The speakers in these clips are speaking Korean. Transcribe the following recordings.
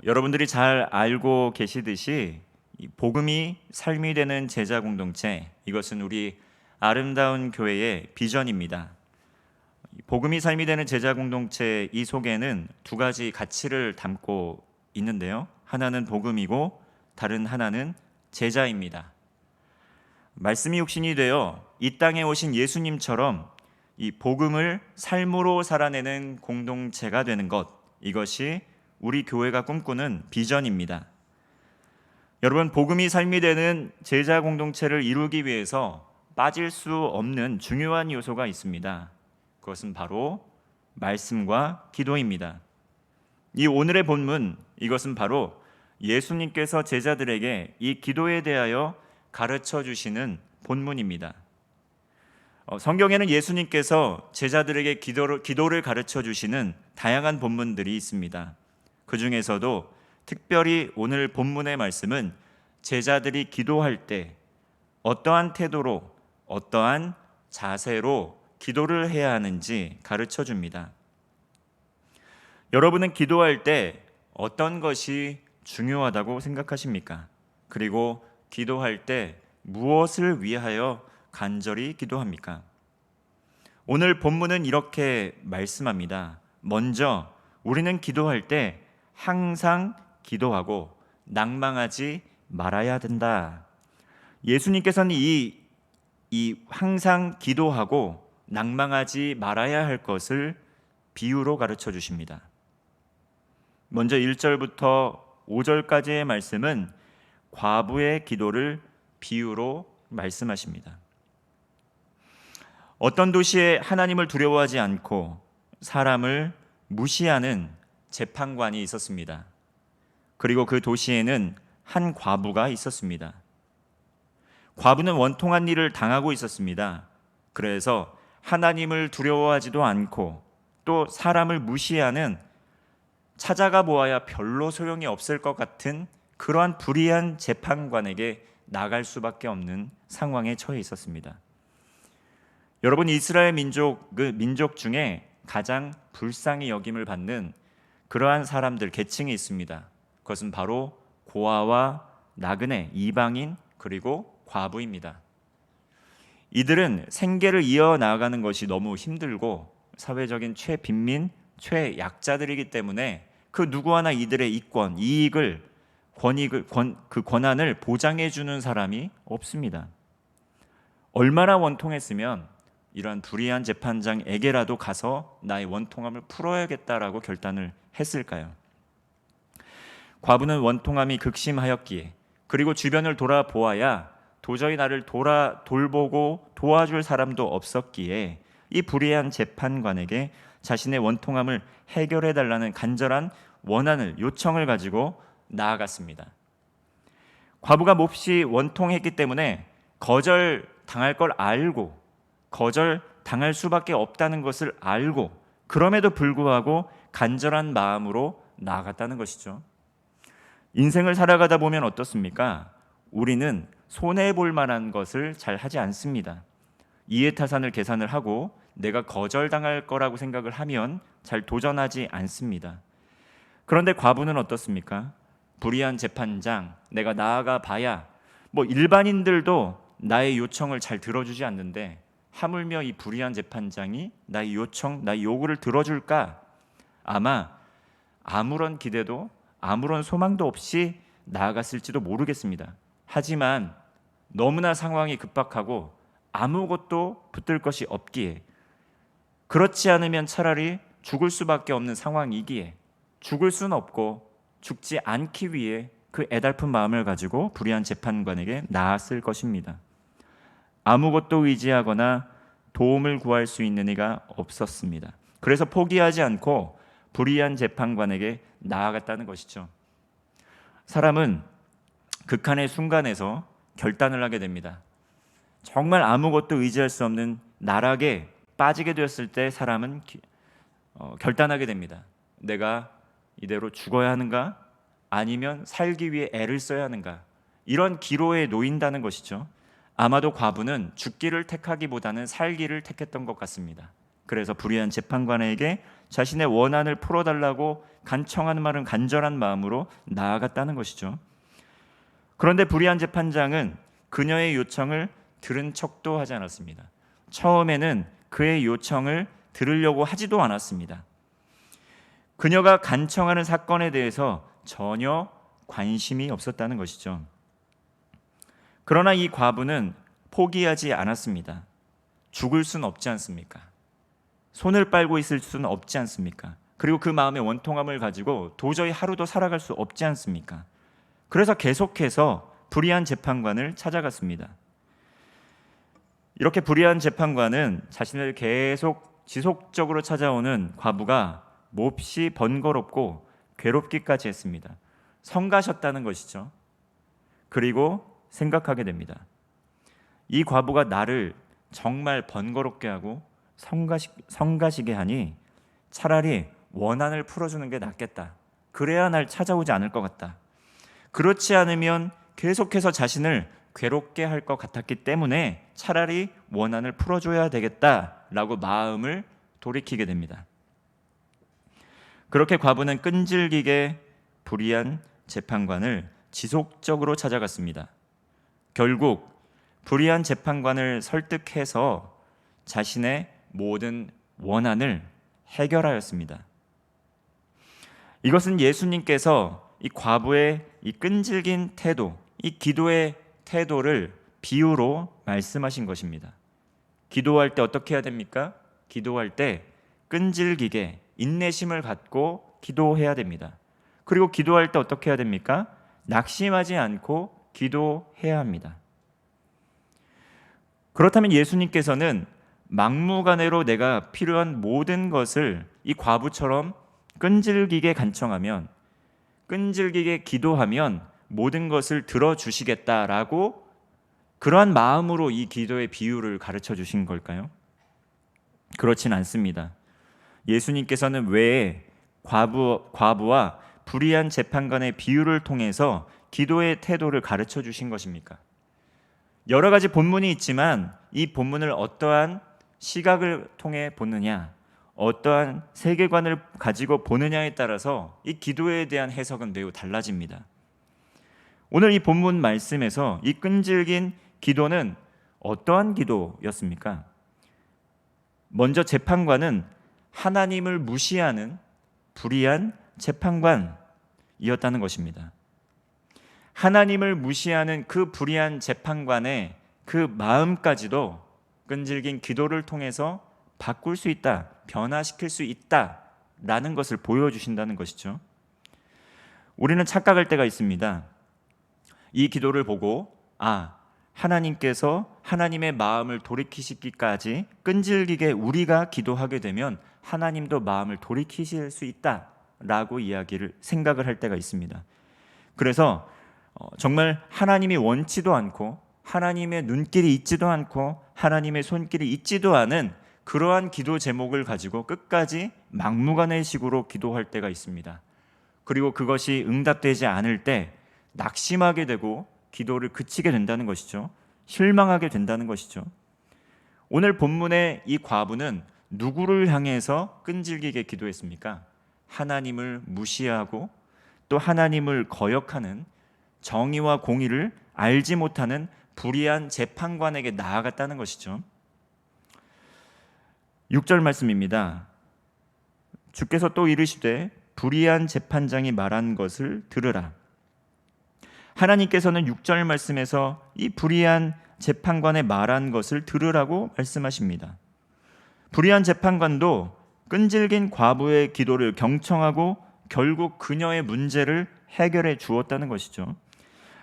여러분들이 잘 알고 계시듯이 이 복음이 삶이 되는 제자 공동체, 이것은 우리 아름다운 교회의 비전입니다. 복음이 삶이 되는 제자 공동체, 이 속에는 두 가지 가치를 담고 있는데요. 하나는 복음이고 다른 하나는 제자입니다. 말씀이 육신이 되어 이 땅에 오신 예수님처럼 이 복음을 삶으로 살아내는 공동체가 되는 것, 이것이 우리 교회가 꿈꾸는 비전입니다. 여러분, 복음이 삶이 되는 제자 공동체를 이루기 위해서 빠질 수 없는 중요한 요소가 있습니다. 그것은 바로 말씀과 기도입니다. 이 오늘의 본문, 이것은 바로 예수님께서 제자들에게 이 기도에 대하여 가르쳐 주시는 본문입니다. 성경에는 예수님께서 제자들에게 기도를 가르쳐 주시는 다양한 본문들이 있습니다. 그 중에서도 특별히 오늘 본문의 말씀은 제자들이 기도할 때 어떠한 태도로, 어떠한 자세로 기도를 해야 하는지 가르쳐 줍니다. 여러분은 기도할 때 어떤 것이 중요하다고 생각하십니까? 그리고 기도할 때 무엇을 위하여 간절히 기도합니까? 오늘 본문은 이렇게 말씀합니다. 먼저 우리는 기도할 때 항상 기도하고 낭망하지 말아야 된다. 예수님께서는 이 항상 기도하고 낭망하지 말아야 할 것을 비유로 가르쳐 주십니다. 먼저 1절부터 5절까지의 말씀은 과부의 기도를 비유로 말씀하십니다. 어떤 도시에 하나님을 두려워하지 않고 사람을 무시하는 재판관이 있었습니다. 그리고 그 도시에는 한 과부가 있었습니다. 과부는 원통한 일을 당하고 있었습니다. 그래서 하나님을 두려워하지도 않고 또 사람을 무시하는, 찾아가 보아야 별로 소용이 없을 것 같은 그러한 불의한 재판관에게 나갈 수밖에 없는 상황에 처해 있었습니다. 여러분, 이스라엘 민족 중에 가장 불쌍히 여김을 받는 그러한 사람들, 계층이 있습니다. 그것은 바로 고아와 나그네, 이방인, 그리고 과부입니다. 이들은 생계를 이어나가는 것이 너무 힘들고 사회적인 최빈민, 최약자들이기 때문에 그 누구 하나 이들의 이권, 이익을, 그 권한을 보장해 주는 사람이 없습니다. 얼마나 원통했으면 이러한 불의한 재판장에게라도 가서 나의 원통함을 풀어야겠다라고 결단을 했을까요? 과부는 원통함이 극심하였기에, 그리고 주변을 돌아보아야 도저히 나를 돌보고 도와줄 사람도 없었기에 이 불의한 재판관에게 자신의 원통함을 해결해 달라는 간절한 원한을, 요청을 가지고 나아갔습니다. 과부가 몹시 원통했기 때문에 거절당할 걸 알고, 거절당할 수밖에 없다는 것을 알고, 그럼에도 불구하고 간절한 마음으로 나아갔다는 것이죠. 인생을 살아가다 보면 어떻습니까? 우리는 손해볼 만한 것을 잘 하지 않습니다. 이해타산을 계산을 하고 내가 거절당할 거라고 생각을 하면 잘 도전하지 않습니다. 그런데 과부는 어떻습니까? 불의한 재판장, 내가 나아가 봐야 일반인들도 나의 요청을 잘 들어주지 않는데 하물며 이 불의한 재판장이 나의 요청, 나의 요구를 들어줄까? 아마 아무런 기대도, 아무런 소망도 없이 나아갔을지도 모르겠습니다. 하지만 너무나 상황이 급박하고 아무것도 붙들 것이 없기에, 그렇지 않으면 차라리 죽을 수밖에 없는 상황이기에, 죽을 수는 없고 죽지 않기 위해 그 애달픈 마음을 가지고 불의한 재판관에게 나았을 것입니다. 아무것도 의지하거나 도움을 구할 수 있는 이가 없었습니다. 그래서 포기하지 않고 불의한 재판관에게 나아갔다는 것이죠. 사람은 극한의 순간에서 결단을 하게 됩니다. 정말 아무것도 의지할 수 없는 나락에 빠지게 되었을 때 사람은 결단하게 됩니다. 내가 이대로 죽어야 하는가? 아니면 살기 위해 애를 써야 하는가? 이런 기로에 놓인다는 것이죠. 아마도 과부는 죽기를 택하기보다는 살기를 택했던 것 같습니다. 그래서 불의한 재판관에게 자신의 원한을 풀어달라고 간청하는 말은 간절한 마음으로 나아갔다는 것이죠. 그런데 불의한 재판장은 그녀의 요청을 들은 척도 하지 않았습니다. 처음에는 그의 요청을 들으려고 하지도 않았습니다. 그녀가 간청하는 사건에 대해서 전혀 관심이 없었다는 것이죠. 그러나 이 과부는 포기하지 않았습니다. 죽을 수는 없지 않습니까? 손을 빨고 있을 수는 없지 않습니까? 그리고 그 마음의 원통함을 가지고 도저히 하루도 살아갈 수 없지 않습니까? 그래서 계속해서 불의한 재판관을 찾아갔습니다. 이렇게 불의한 재판관은 자신을 계속 지속적으로 찾아오는 과부가 몹시 번거롭고 괴롭기까지 했습니다. 성가셨다는 것이죠. 그리고 생각하게 됩니다. 이 과부가 나를 정말 번거롭게 하고 성가시게 하니 차라리 원한을 풀어주는 게 낫겠다. 그래야 날 찾아오지 않을 것 같다. 그렇지 않으면 계속해서 자신을 괴롭게 할 것 같았기 때문에 차라리 원한을 풀어줘야 되겠다라고 마음을 돌이키게 됩니다. 그렇게 과부는 끈질기게 불의한 재판관을 지속적으로 찾아갔습니다. 결국 불의한 재판관을 설득해서 자신의 모든 원한을 해결하였습니다. 이것은 예수님께서 이 과부의 이 끈질긴 태도, 이 기도의 태도를 비유로 말씀하신 것입니다. 기도할 때 어떻게 해야 됩니까? 기도할 때 끈질기게 인내심을 갖고 기도해야 됩니다. 그리고 기도할 때 어떻게 해야 됩니까? 낙심하지 않고 기도해야 합니다. 그렇다면 예수님께서는 막무가내로 내가 필요한 모든 것을 이 과부처럼 끈질기게 간청하면, 끈질기게 기도하면 모든 것을 들어주시겠다라고 그러한 마음으로 이 기도의 비유를 가르쳐 주신 걸까요? 그렇진 않습니다. 예수님께서는 왜 과부와 불의한 재판관의 비유를 통해서 기도의 태도를 가르쳐 주신 것입니까? 여러 가지 본문이 있지만 이 본문을 어떠한 시각을 통해 보느냐, 어떠한 세계관을 가지고 보느냐에 따라서 이 기도에 대한 해석은 매우 달라집니다. 오늘 이 본문 말씀에서 이 끈질긴 기도는 어떠한 기도였습니까? 먼저 재판관은 하나님을 무시하는 불의한 재판관이었다는 것입니다. 하나님을 무시하는 그 불의한 재판관의 그 마음까지도 끈질긴 기도를 통해서 바꿀 수 있다, 변화시킬 수 있다라는 것을 보여주신다는 것이죠. 우리는 착각할 때가 있습니다. 이 기도를 보고 하나님께서 하나님의 마음을 돌이키시기까지 끈질기게 우리가 기도하게 되면 하나님도 마음을 돌이키실 수 있다라고 생각을 할 때가 있습니다. 그래서 정말 하나님이 원치도 않고 하나님의 눈길이 있지도 않고 하나님의 손길이 있지도 않은 그러한 기도 제목을 가지고 끝까지 막무가내식으로 기도할 때가 있습니다. 그리고 그것이 응답되지 않을 때 낙심하게 되고 기도를 그치게 된다는 것이죠. 실망하게 된다는 것이죠. 오늘 본문의 이 과부는 누구를 향해서 끈질기게 기도했습니까? 하나님을 무시하고 또 하나님을 거역하는, 정의와 공의를 알지 못하는 불의한 재판관에게 나아갔다는 것이죠. 6절 말씀입니다. 주께서 또 이르시되 불의한 재판장이 말한 것을 들으라. 하나님께서는 6절 말씀에서 이 불의한 재판관의 말한 것을 들으라고 말씀하십니다. 불의한 재판관도 끈질긴 과부의 기도를 경청하고 결국 그녀의 문제를 해결해 주었다는 것이죠.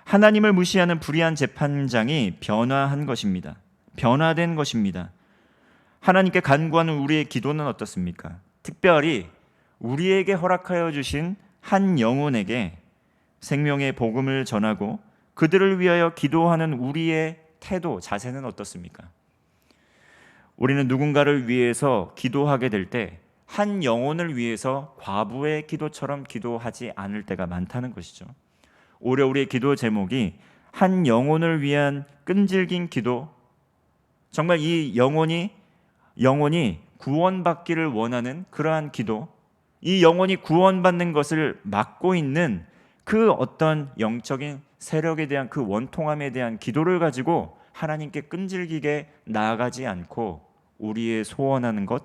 하나님을 무시하는 불의한 재판장이 변화한 것입니다. 변화된 것입니다. 하나님께 간구하는 우리의 기도는 어떻습니까? 특별히 우리에게 허락하여 주신 한 영혼에게 생명의 복음을 전하고 그들을 위하여 기도하는 우리의 태도, 자세는 어떻습니까? 우리는 누군가를 위해서 기도하게 될 때 한 영혼을 위해서 과부의 기도처럼 기도하지 않을 때가 많다는 것이죠. 오히려 우리의 기도 제목이 한 영혼을 위한 끈질긴 기도, 정말 이 영혼이 구원받기를 원하는 그러한 기도, 이 영혼이 구원받는 것을 막고 있는 그 어떤 영적인 세력에 대한 그 원통함에 대한 기도를 가지고 하나님께 끈질기게 나아가지 않고 우리의 소원하는 것,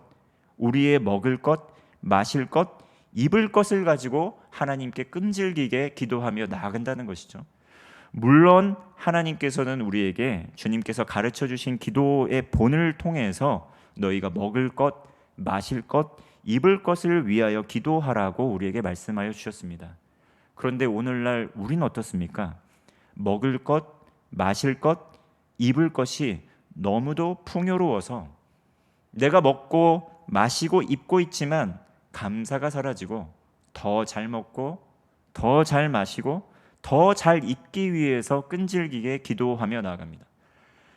우리의 먹을 것, 마실 것, 입을 것을 가지고 하나님께 끈질기게 기도하며 나아간다는 것이죠. 물론 하나님께서는 우리에게 주님께서 가르쳐 주신 기도의 본을 통해서 너희가 먹을 것, 마실 것, 입을 것을 위하여 기도하라고 우리에게 말씀하여 주셨습니다. 그런데 오늘날 우리는 어떻습니까? 먹을 것, 마실 것, 입을 것이 너무도 풍요로워서 내가 먹고 마시고 입고 있지만 감사가 사라지고 더 잘 먹고 더 잘 마시고 더 잘 입기 위해서 끈질기게 기도하며 나아갑니다.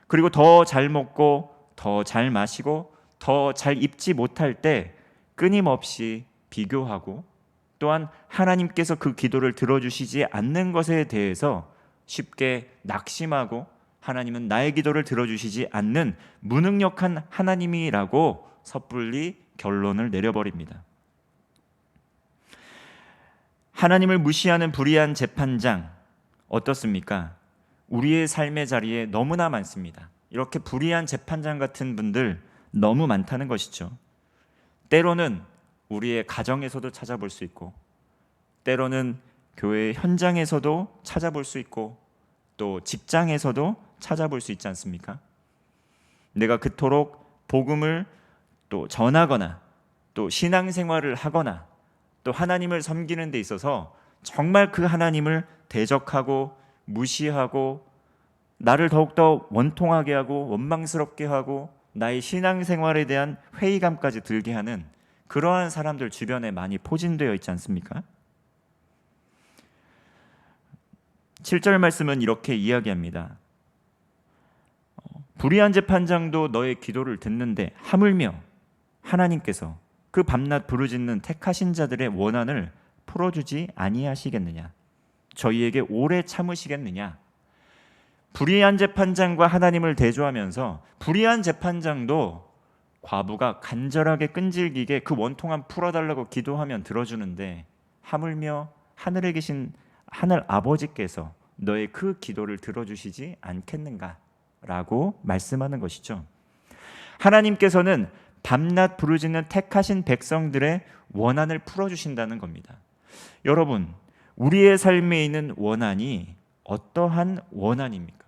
그리고 더 잘 먹고 더 잘 마시고 더 잘 입지 못할 때 끊임없이 비교하고 또한 하나님께서 그 기도를 들어주시지 않는 것에 대해서 쉽게 낙심하고 하나님은 나의 기도를 들어주시지 않는 무능력한 하나님이라고 섣불리 결론을 내려버립니다. 하나님을 무시하는 불의한 재판장 어떻습니까? 우리의 삶의 자리에 너무나 많습니다. 이렇게 불의한 재판장 같은 분들 너무 많다는 것이죠. 때로는 우리의 가정에서도 찾아볼 수 있고 때로는 교회 현장에서도 찾아볼 수 있고 또 직장에서도 찾아볼 수 있지 않습니까? 내가 그토록 복음을 또 전하거나 또 신앙생활을 하거나 또 하나님을 섬기는 데 있어서 정말 그 하나님을 대적하고 무시하고 나를 더욱더 원통하게 하고 원망스럽게 하고 나의 신앙생활에 대한 회의감까지 들게 하는 그러한 사람들 주변에 많이 포진되어 있지 않습니까? 7절 말씀은 이렇게 이야기합니다. 불의한 재판장도 너의 기도를 듣는데 하물며 하나님께서 그 밤낮 부르짖는 택하신 자들의 원한을 풀어주지 아니하시겠느냐? 저희에게 오래 참으시겠느냐? 불의한 재판장과 하나님을 대조하면서 불의한 재판장도 과부가 간절하게 끈질기게 그 원통함 풀어달라고 기도하면 들어주는데 하물며 하늘에 계신 하늘 아버지께서 너의 그 기도를 들어주시지 않겠는가? 라고 말씀하는 것이죠. 하나님께서는 밤낮 부르짖는 택하신 백성들의 원한을 풀어주신다는 겁니다. 여러분, 우리의 삶에 있는 원한이 어떠한 원한입니까?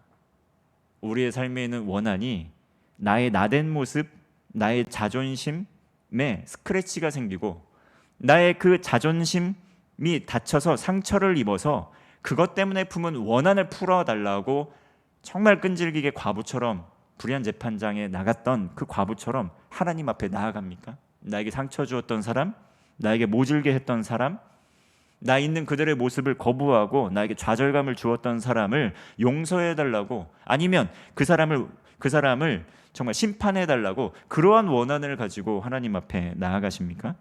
우리의 삶에 있는 원한이 나의 나댄 모습, 나의 자존심에 스크래치가 생기고 나의 그 자존심이 다쳐서 상처를 입어서 그것 때문에 품은 원한을 풀어달라고 정말 끈질기게 과부처럼 불의한 재판장에 나갔던 그 과부처럼 하나님 앞에 나아갑니까? 나에게 상처 주었던 사람, 나에게 모질게 했던 사람, 나 있는 그들의 모습을 거부하고 나에게 좌절감을 주었던 사람을 용서해달라고 아니면 그 사람을 정말 심판해달라고 그러한 원한을 가지고 하나님 앞에 나아가십니까?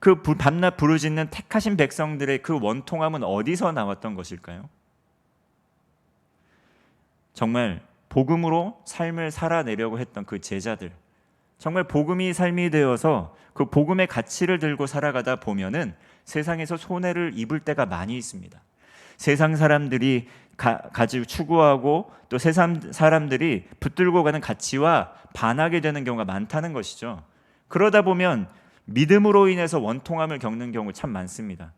그 밤낮 부르짖는 택하신 백성들의 그 원통함은 어디서 나왔던 것일까요? 정말 복음으로 삶을 살아내려고 했던 그 제자들, 정말 복음이 삶이 되어서 그 복음의 가치를 들고 살아가다 보면은 세상에서 손해를 입을 때가 많이 있습니다. 세상 사람들이 가지고 추구하고 또 세상 사람들이 붙들고 가는 가치와 반하게 되는 경우가 많다는 것이죠. 그러다 보면 믿음으로 인해서 원통함을 겪는 경우 참 많습니다.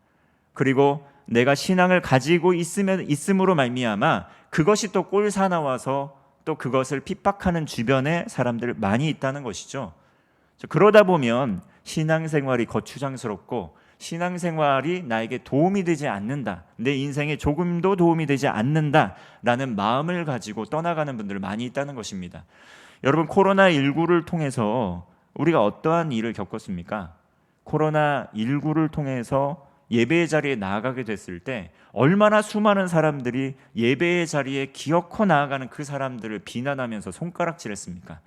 그리고 내가 신앙을 가지고 있음으로 말미암아 그것이 또 꼴사나와서 또 그것을 핍박하는 주변에 사람들 많이 있다는 것이죠. 그러다 보면 신앙생활이 거추장스럽고 신앙생활이 나에게 도움이 되지 않는다, 내 인생에 조금도 도움이 되지 않는다라는 마음을 가지고 떠나가는 분들 많이 있다는 것입니다. 여러분, 코로나19를 통해서 우리가 어떠한 일을 겪었습니까? 코로나19를 통해서 예배의 자리에 나아가게 됐을 때 얼마나 수많은 사람들이 예배의 자리에 기어코 나아가는 그 사람들을 비난하면서 손가락질했습니까?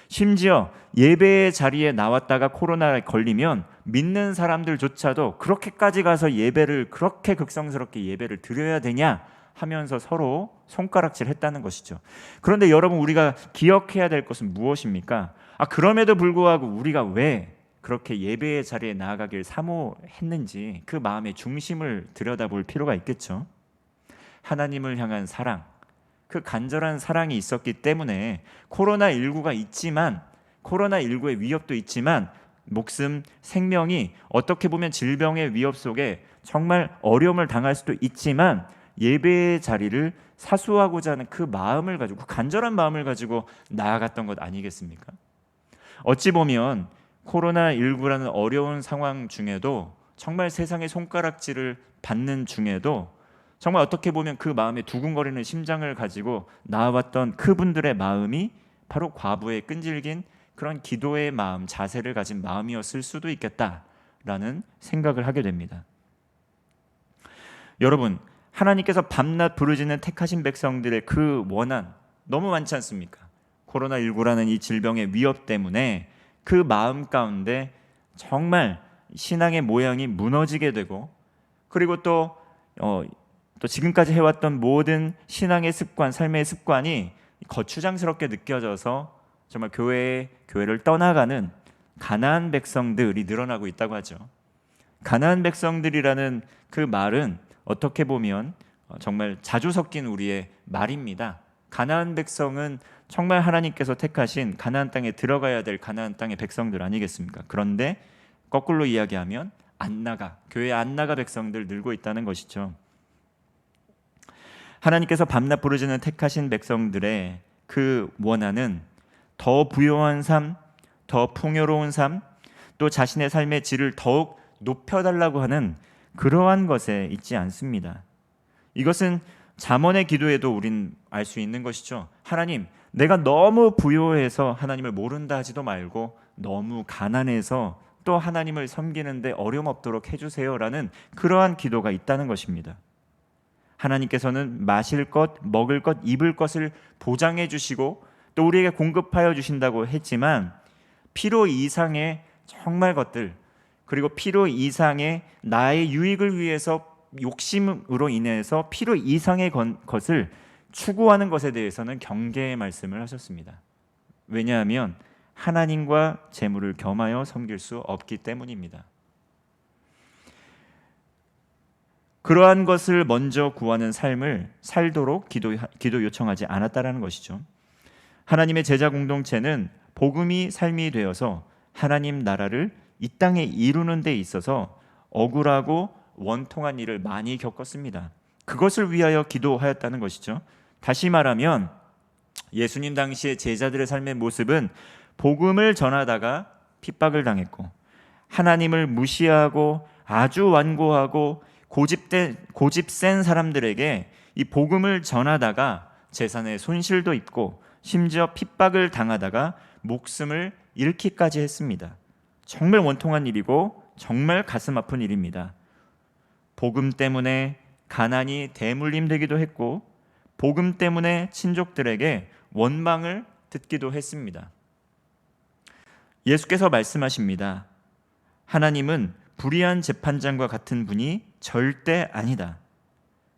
심지어 예배의 자리에 나왔다가 코로나에 걸리면 믿는 사람들조차도 그렇게까지 가서 예배를 그렇게 극성스럽게 예배를 드려야 되냐 하면서 서로 손가락질했다는 것이죠. 그런데 여러분, 우리가 기억해야 될 것은 무엇입니까? 그럼에도 불구하고 우리가 왜 그렇게 예배의 자리에 나아가길 사모했는지 그 마음의 중심을 들여다볼 필요가 있겠죠. 하나님을 향한 사랑, 그 간절한 사랑이 있었기 때문에 코로나19가 있지만, 코로나19의 위협도 있지만 목숨, 생명이 어떻게 보면 질병의 위협 속에 정말 어려움을 당할 수도 있지만 예배의 자리를 사수하고자 하는 그 마음을 가지고, 그 간절한 마음을 가지고 나아갔던 것 아니겠습니까? 어찌 보면 코로나19라는 어려운 상황 중에도, 정말 세상의 손가락질을 받는 중에도 정말 어떻게 보면 그 마음에 두근거리는 심장을 가지고 나아왔던 그분들의 마음이 바로 과부의 끈질긴 그런 기도의 마음, 자세를 가진 마음이었을 수도 있겠다라는 생각을 하게 됩니다. 여러분, 하나님께서 밤낮 부르짖는 택하신 백성들의 그 원한 너무 많지 않습니까? 코로나19라는 이 질병의 위협 때문에 그 마음 가운데 정말 신앙의 모양이 무너지게 되고, 그리고 또 지금까지 해왔던 모든 신앙의 습관, 삶의 습관이 거추장스럽게 느껴져서 정말 교회를 떠나가는 가나안 백성들이 늘어나고 있다고 하죠. 가나안 백성들이라는 그 말은 어떻게 보면 정말 자주 섞인 우리의 말입니다. 가나안 백성은 정말 하나님께서 택하신 가나안 땅에 들어가야 될 가나안 땅의 백성들 아니겠습니까? 그런데 거꾸로 이야기하면 교회 안 나가 백성들 늘고 있다는 것이죠. 하나님께서 밤낮 부르짖는 택하신 백성들의 그 원한은 더 부요한 삶, 더 풍요로운 삶, 또 자신의 삶의 질을 더욱 높여달라고 하는 그러한 것에 있지 않습니다. 이것은 잠언의 기도에도 우린 알 수 있는 것이죠. 하나님, 내가 너무 부요해서 하나님을 모른다 하지도 말고 너무 가난해서 또 하나님을 섬기는데 어려움 없도록 해주세요라는 그러한 기도가 있다는 것입니다. 하나님께서는 마실 것, 먹을 것, 입을 것을 보장해 주시고 또 우리에게 공급하여 주신다고 했지만 필요 이상의 정말 것들, 그리고 필요 이상의 나의 유익을 위해서 욕심으로 인해서 필요 이상의 것을 추구하는 것에 대해서는 경계의 말씀을 하셨습니다. 왜냐하면 하나님과 재물을 겸하여 섬길 수 없기 때문입니다. 그러한 것을 먼저 구하는 삶을 살도록 기도 요청하지 않았다라는 것이죠. 하나님의 제자 공동체는 복음이 삶이 되어서 하나님 나라를 이 땅에 이루는 데 있어서 억울하고 원통한 일을 많이 겪었습니다. 그것을 위하여 기도하였다는 것이죠. 다시 말하면 예수님 당시의 제자들의 삶의 모습은 복음을 전하다가 핍박을 당했고, 하나님을 무시하고 아주 완고하고 고집 센 사람들에게 이 복음을 전하다가 재산의 손실도 입고 심지어 핍박을 당하다가 목숨을 잃기까지 했습니다. 정말 원통한 일이고 정말 가슴 아픈 일입니다. 복음 때문에 가난이 대물림되기도 했고 복음 때문에 친족들에게 원망을 듣기도 했습니다. 예수께서 말씀하십니다. 하나님은 불의한 재판장과 같은 분이 절대 아니다.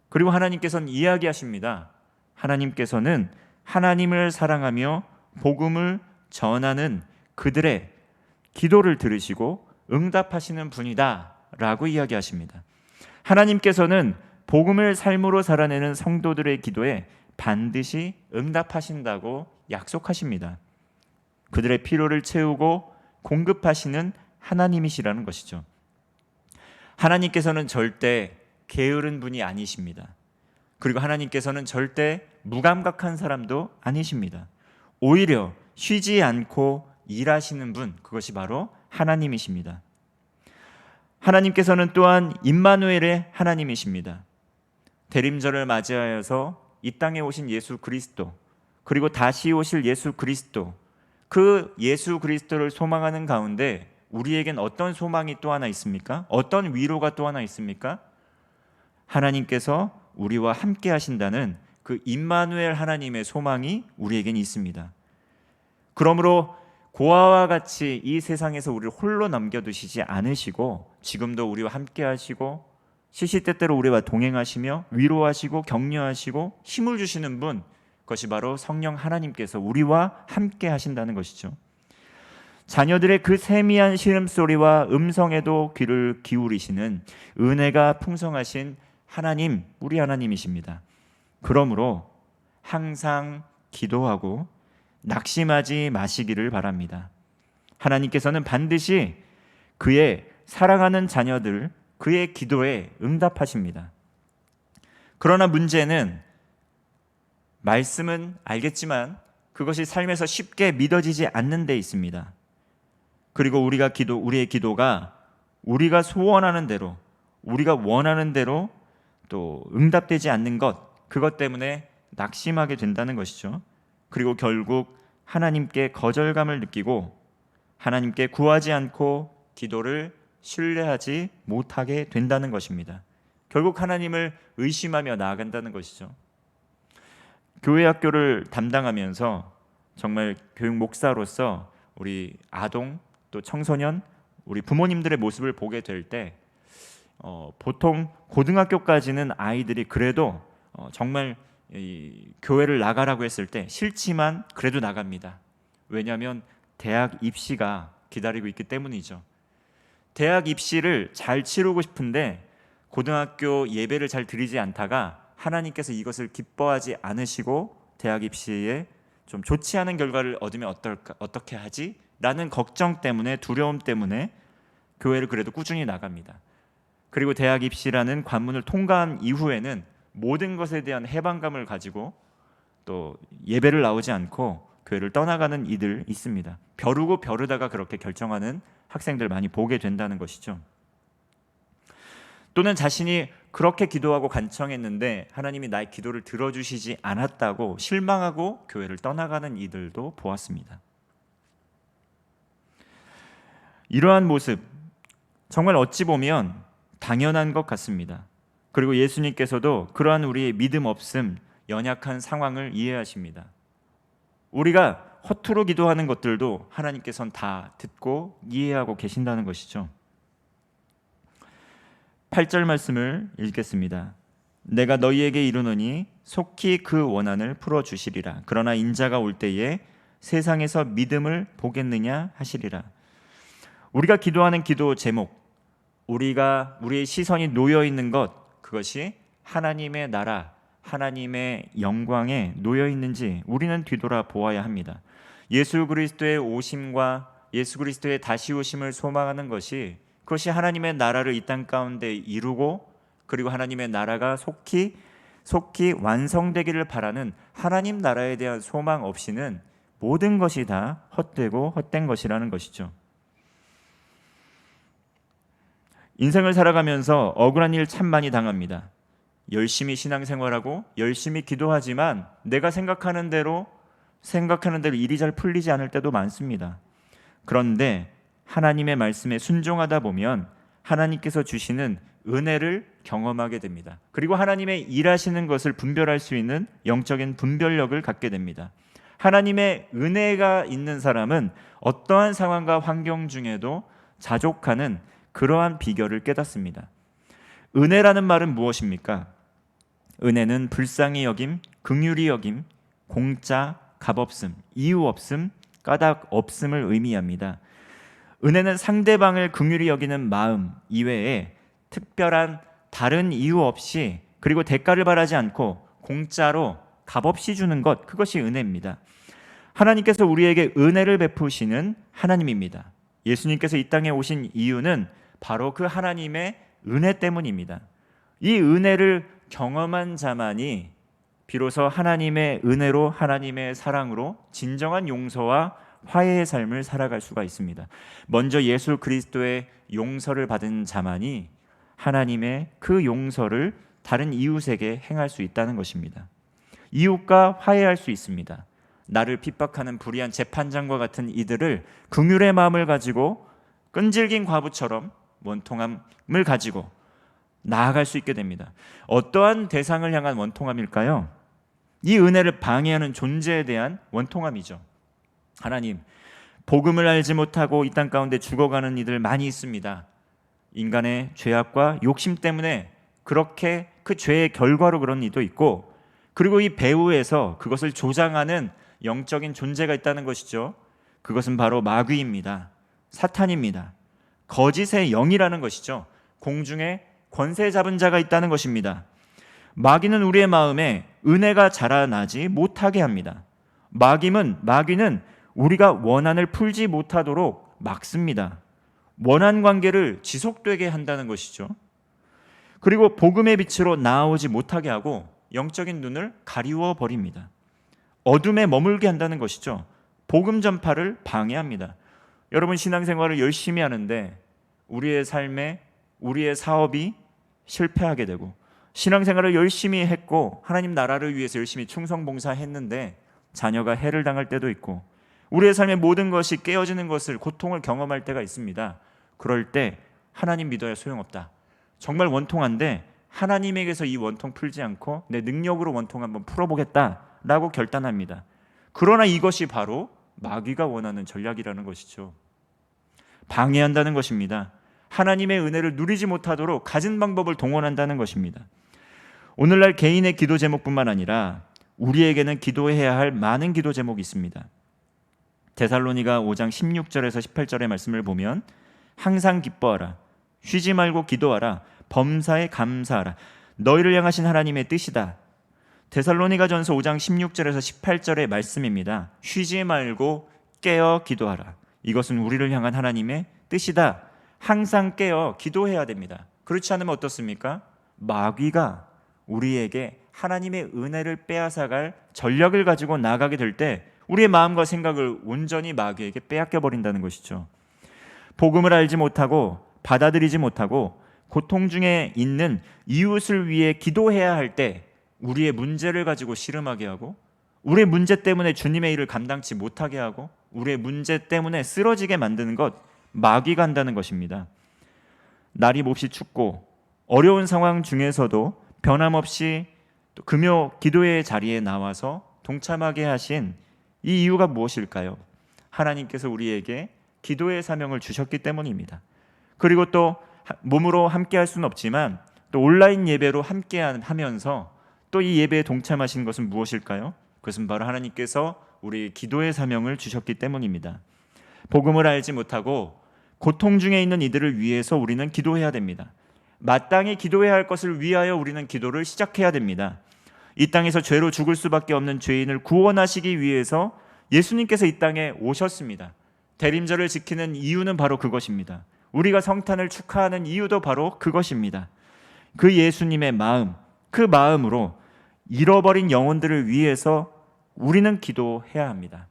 그리고 하나님께서는 이야기하십니다. 하나님께서는 하나님을 사랑하며 복음을 전하는 그들의 기도를 들으시고 응답하시는 분이다 라고 이야기하십니다. 하나님께서는 복음을 삶으로 살아내는 성도들의 기도에 반드시 응답하신다고 약속하십니다. 그들의 필요를 채우고 공급하시는 하나님이시라는 것이죠. 하나님께서는 절대 게으른 분이 아니십니다. 그리고 하나님께서는 절대 무감각한 사람도 아니십니다. 오히려 쉬지 않고 일하시는 분, 그것이 바로 하나님이십니다. 하나님께서는 또한 임마누엘의 하나님이십니다. 대림절을 맞이하여서 이 땅에 오신 예수 그리스도, 그리고 다시 오실 예수 그리스도, 그 예수 그리스도를 소망하는 가운데 우리에겐 어떤 소망이 또 하나 있습니까? 어떤 위로가 또 하나 있습니까? 하나님께서 우리와 함께 하신다는 그 임마누엘 하나님의 소망이 우리에겐 있습니다. 그러므로 고아와 같이 이 세상에서 우리를 홀로 남겨두시지 않으시고 지금도 우리와 함께 하시고 시시때때로 우리와 동행하시며 위로하시고 격려하시고 힘을 주시는 분, 그것이 바로 성령 하나님께서 우리와 함께 하신다는 것이죠. 자녀들의 그 세미한 신음소리와 음성에도 귀를 기울이시는 은혜가 풍성하신 하나님, 우리 하나님이십니다. 그러므로 항상 기도하고 낙심하지 마시기를 바랍니다. 하나님께서는 반드시 그의 사랑하는 자녀들, 그의 기도에 응답하십니다. 그러나 문제는 말씀은 알겠지만 그것이 삶에서 쉽게 믿어지지 않는 데 있습니다. 그리고 우리의 기도가 우리가 소원하는 대로, 우리가 원하는 대로 또 응답되지 않는 그것 때문에 낙심하게 된다는 것이죠. 그리고 결국 하나님께 거절감을 느끼고 하나님께 구하지 않고 기도를 신뢰하지 못하게 된다는 것입니다. 결국 하나님을 의심하며 나아간다는 것이죠. 교회 학교를 담당하면서 정말 교육 목사로서 우리 아동 또 청소년 우리 부모님들의 모습을 보게 될 때 보통 고등학교까지는 아이들이 그래도 정말 이 교회를 나가라고 했을 때 싫지만 그래도 나갑니다. 왜냐하면 대학 입시가 기다리고 있기 때문이죠. 대학 입시를 잘 치르고 싶은데 고등학교 예배를 잘 드리지 않다가 하나님께서 이것을 기뻐하지 않으시고 대학 입시에 좀 좋지 않은 결과를 얻으면 어떻게 하지? 라는 걱정 때문에, 두려움 때문에 교회를 그래도 꾸준히 나갑니다. 그리고 대학 입시라는 관문을 통과한 이후에는 모든 것에 대한 해방감을 가지고 또 예배를 나오지 않고 교회를 떠나가는 이들 있습니다. 벼르고 벼르다가 그렇게 결정하는 학생들 많이 보게 된다는 것이죠. 또는 자신이 그렇게 기도하고 간청했는데 하나님이 나의 기도를 들어주시지 않았다고 실망하고 교회를 떠나가는 이들도 보았습니다. 이러한 모습 정말 어찌 보면 당연한 것 같습니다. 그리고 예수님께서도 그러한 우리의 믿음 없음, 연약한 상황을 이해하십니다. 우리가 허투루 기도하는 것들도 하나님께서는 다 듣고 이해하고 계신다는 것이죠. 8절 말씀을 읽겠습니다. 내가 너희에게 이르노니 속히 그 원한을 풀어주시리라. 그러나 인자가 올 때에 세상에서 믿음을 보겠느냐 하시리라. 우리가 기도하는 기도 제목, 우리의 시선이 놓여 있는 것, 그것이 하나님의 나라, 하나님의 영광에 놓여 있는지 우리는 뒤돌아 보아야 합니다. 예수 그리스도의 오심과 예수 그리스도의 다시 오심을 소망하는 그것이 하나님의 나라를 이 땅 가운데 이루고 그리고 하나님의 나라가 속히 완성되기를 바라는 하나님 나라에 대한 소망 없이는 모든 것이 다 헛되고 헛된 것이라는 것이죠. 인생을 살아가면서 억울한 일 참 많이 당합니다. 열심히 신앙생활하고 열심히 기도하지만 내가 생각하는 대로 일이 잘 풀리지 않을 때도 많습니다. 그런데 하나님의 말씀에 순종하다 보면 하나님께서 주시는 은혜를 경험하게 됩니다. 그리고 하나님의 일하시는 것을 분별할 수 있는 영적인 분별력을 갖게 됩니다. 하나님의 은혜가 있는 사람은 어떠한 상황과 환경 중에도 자족하는 그러한 비결을 깨닫습니다. 은혜라는 말은 무엇입니까? 은혜는 불쌍히 여김, 긍휼히 여김, 공짜, 값없음, 이유 없음, 까닭 없음을 의미합니다. 은혜는 상대방을 긍휼히 여기는 마음 이외에 특별한 다른 이유 없이 그리고 대가를 바라지 않고 공짜로 값없이 주는 것, 그것이 은혜입니다. 하나님께서 우리에게 은혜를 베푸시는 하나님입니다. 예수님께서 이 땅에 오신 이유는 바로 그 하나님의 은혜 때문입니다. 이 은혜를 경험한 자만이 비로소 하나님의 은혜로 하나님의 사랑으로 진정한 용서와 화해의 삶을 살아갈 수가 있습니다. 먼저 예수 그리스도의 용서를 받은 자만이 하나님의 그 용서를 다른 이웃에게 행할 수 있다는 것입니다. 이웃과 화해할 수 있습니다. 나를 핍박하는 불의한 재판장과 같은 이들을 긍휼의 마음을 가지고 끈질긴 과부처럼 원통함을 가지고 나아갈 수 있게 됩니다. 어떠한 대상을 향한 원통함일까요? 이 은혜를 방해하는 존재에 대한 원통함이죠. 하나님, 복음을 알지 못하고 이 땅 가운데 죽어가는 이들 많이 있습니다. 인간의 죄악과 욕심 때문에 그렇게 그 죄의 결과로 그런 이도 있고, 그리고 이 배후에서 그것을 조장하는 영적인 존재가 있다는 것이죠. 그것은 바로 마귀입니다. 사탄입니다. 거짓의 영이라는 것이죠. 공중에 권세 잡은 자가 있다는 것입니다. 마귀는 우리의 마음에 은혜가 자라나지 못하게 합니다. 마귀는 우리가 원한을 풀지 못하도록 막습니다. 원한 관계를 지속되게 한다는 것이죠. 그리고 복음의 빛으로 나아오지 못하게 하고 영적인 눈을 가리워 버립니다. 어둠에 머물게 한다는 것이죠. 복음 전파를 방해합니다. 여러분, 신앙생활을 열심히 하는데 우리의 삶에 우리의 사업이 실패하게 되고, 신앙생활을 열심히 했고 하나님 나라를 위해서 열심히 충성봉사했는데 자녀가 해를 당할 때도 있고, 우리의 삶의 모든 것이 깨어지는 것을, 고통을 경험할 때가 있습니다. 그럴 때 하나님 믿어야 소용없다. 정말 원통한데 하나님에게서 이 원통 풀지 않고 내 능력으로 원통 한번 풀어보겠다라고 결단합니다. 그러나 이것이 바로 마귀가 원하는 전략이라는 것이죠. 방해한다는 것입니다. 하나님의 은혜를 누리지 못하도록 가진 방법을 동원한다는 것입니다. 오늘날 개인의 기도 제목뿐만 아니라 우리에게는 기도해야 할 많은 기도 제목이 있습니다. 데살로니가 5장 16절에서 18절의 말씀을 보면 항상 기뻐하라, 쉬지 말고 기도하라, 범사에 감사하라, 너희를 향하신 하나님의 뜻이다. 데살로니가전서 5장 16절에서 18절의 말씀입니다. 쉬지 말고 깨어 기도하라. 이것은 우리를 향한 하나님의 뜻이다. 항상 깨어 기도해야 됩니다. 그렇지 않으면 어떻습니까? 마귀가 우리에게 하나님의 은혜를 빼앗아갈 전략을 가지고 나가게 될 때 우리의 마음과 생각을 온전히 마귀에게 빼앗겨 버린다는 것이죠. 복음을 알지 못하고 받아들이지 못하고 고통 중에 있는 이웃을 위해 기도해야 할 때 우리의 문제를 가지고 씨름하게 하고, 우리의 문제 때문에 주님의 일을 감당치 못하게 하고, 우리의 문제 때문에 쓰러지게 만드는 것, 마귀가 한다는 것입니다. 날이 몹시 춥고 어려운 상황 중에서도 변함없이 또 금요 기도의 자리에 나와서 동참하게 하신 이 이유가 무엇일까요? 하나님께서 우리에게 기도의 사명을 주셨기 때문입니다. 그리고 또 몸으로 함께 할 수는 없지만 또 온라인 예배로 함께 하면서 또 이 예배에 동참하신 것은 무엇일까요? 그것은 바로 하나님께서 우리 기도의 사명을 주셨기 때문입니다. 복음을 알지 못하고 고통 중에 있는 이들을 위해서 우리는 기도해야 됩니다. 마땅히 기도해야 할 것을 위하여 우리는 기도를 시작해야 됩니다. 이 땅에서 죄로 죽을 수밖에 없는 죄인을 구원하시기 위해서 예수님께서 이 땅에 오셨습니다. 대림절을 지키는 이유는 바로 그것입니다. 우리가 성탄을 축하하는 이유도 바로 그것입니다. 그 예수님의 마음, 그 마음으로 잃어버린 영혼들을 위해서 우리는 기도해야 합니다.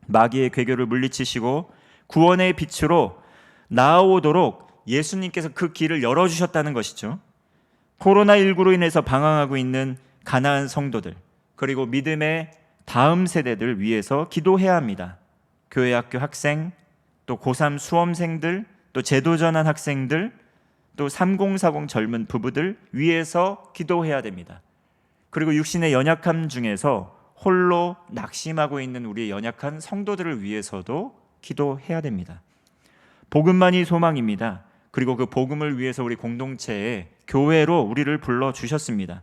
마귀의 괴교를 물리치시고 구원의 빛으로 나아오도록 예수님께서 그 길을 열어주셨다는 것이죠. 코로나19로 인해서 방황하고 있는 가나안 성도들, 그리고 믿음의 다음 세대들 위해서 기도해야 합니다. 교회 학교 학생, 또 고3 수험생들, 또 제도전환 학생들, 또 3040 젊은 부부들 위해서 기도해야 됩니다. 그리고 육신의 연약함 중에서 홀로 낙심하고 있는 우리의 연약한 성도들을 위해서도 기도해야 됩니다. 복음만이 소망입니다. 그리고 그 복음을 위해서 우리 공동체에 교회로 우리를 불러주셨습니다.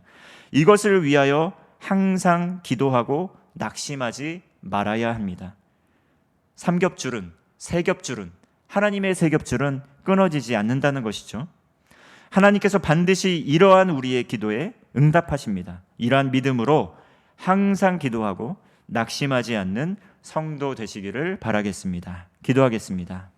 이것을 위하여 항상 기도하고 낙심하지 말아야 합니다. 삼겹줄은, 세겹줄은, 하나님의 세겹줄은 끊어지지 않는다는 것이죠. 하나님께서 반드시 이러한 우리의 기도에 응답하십니다. 이러한 믿음으로 항상 기도하고 낙심하지 않는 성도 되시기를 바라겠습니다. 기도하겠습니다.